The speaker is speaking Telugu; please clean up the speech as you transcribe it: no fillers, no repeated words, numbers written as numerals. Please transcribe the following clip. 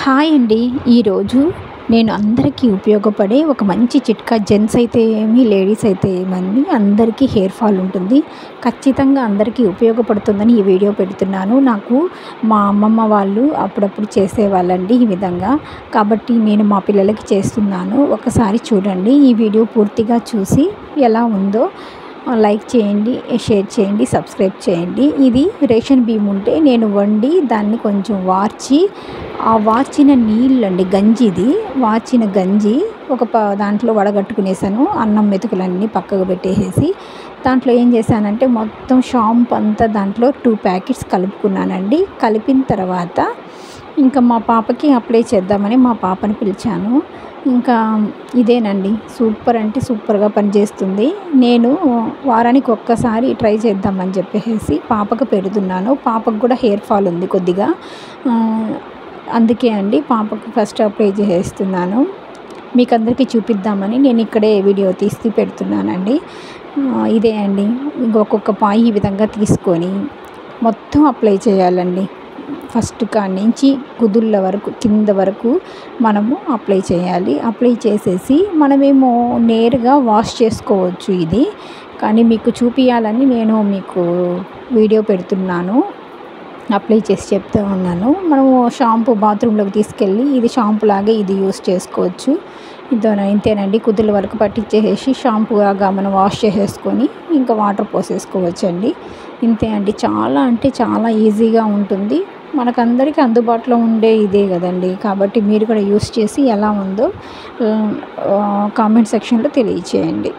హాయ్ అండి. ఈరోజు నేను అందరికీ ఉపయోగపడే ఒక మంచి చిట్కా, జెంట్స్ అయితే ఏమి, లేడీస్ అయితే ఏమని, అందరికీ హెయిర్ ఫాల్ ఉంటుంది, ఖచ్చితంగా అందరికీ ఉపయోగపడుతుందని ఈ వీడియో పెడుతున్నాను. నాకు మా అమ్మమ్మ వాళ్ళు అప్పుడప్పుడు చేసేవాళ్ళండి ఈ విధంగా. కాబట్టి నేను మా పిల్లలకి చేస్తున్నాను. ఒకసారి చూడండి, ఈ వీడియో పూర్తిగా చూసి ఎలా ఉందో లైక్ చేయండి, షేర్ చేయండి, సబ్స్క్రైబ్ చేయండి. ఇది రేషన్ బియ్యం ఉంటే నేను వండి దాన్ని కొంచెం వార్చి, ఆ వార్చిన నీళ్ళండి, గంజిది వార్చిన గంజి ఒక దాంట్లో వడగట్టుకునేసాను. అన్నం మెతుకులన్నీ పక్కకు పెట్టేసి దాంట్లో ఏం చేశానంటే మొత్తం షాంపూ అంతా దాంట్లో 2 ప్యాకెట్స్ కలుపుకున్నానండి. కలిపిన తర్వాత ఇంకా మా పాపకి అప్లై చేద్దామని మా పాపని పిలిచాను. ఇంకా ఇదేనండి, సూపర్ అంటే సూపర్గా పనిచేస్తుంది. నేను వారానికి ఒక్కసారి ట్రై చేద్దామని చెప్పేసి పాపకు పెడుతున్నాను. పాపకు కూడా హెయిర్ ఫాల్ ఉంది కొద్దిగా, అందుకే అండి పాపకు ఫస్ట్ అప్లై చేస్తున్నాను. మీకు అందరికీ చూపిద్దామని నేను ఇక్కడే వీడియో తీసి పెడుతున్నానండి. ఇదే అండి, ఇంకొక పాయి ఈ విధంగా తీసుకొని మొత్తం అప్లై చేయాలండి. ఫస్ట్ కాడి నుంచి కుదుళ్ళ వరకు, కింద వరకు మనము అప్లై చేయాలి. అప్లై చేసేసి మనమేమో నేరుగా వాష్ చేసుకోవచ్చు ఇది, కానీ మీకు చూపించాలని నేను మీకు వీడియో పెడుతున్నాను, అప్లై చేసి చెప్తూ ఉన్నాను. మనము షాంపూ బాత్రూంలోకి తీసుకెళ్ళి ఇది షాంపూ లాగే ఇది యూస్ చేసుకోవచ్చు. ఇంతేనండి, కుదుళ్ళ వరకు పట్టించేసి షాంపూ లాగా మనం వాష్ చేసేసుకొని ఇంకా వాటర్ పోసేసుకోవచ్చండి. ఇంతే అండి, చాలా అంటే చాలా ఈజీగా ఉంటుంది. మనకందరికీ అందుబాటులో ఉండే ఇదే కదండి. కాబట్టి మీరు కూడా యూస్ చేసి ఎలా ఉందో కామెంట్ సెక్షన్లో తెలియచేయండి.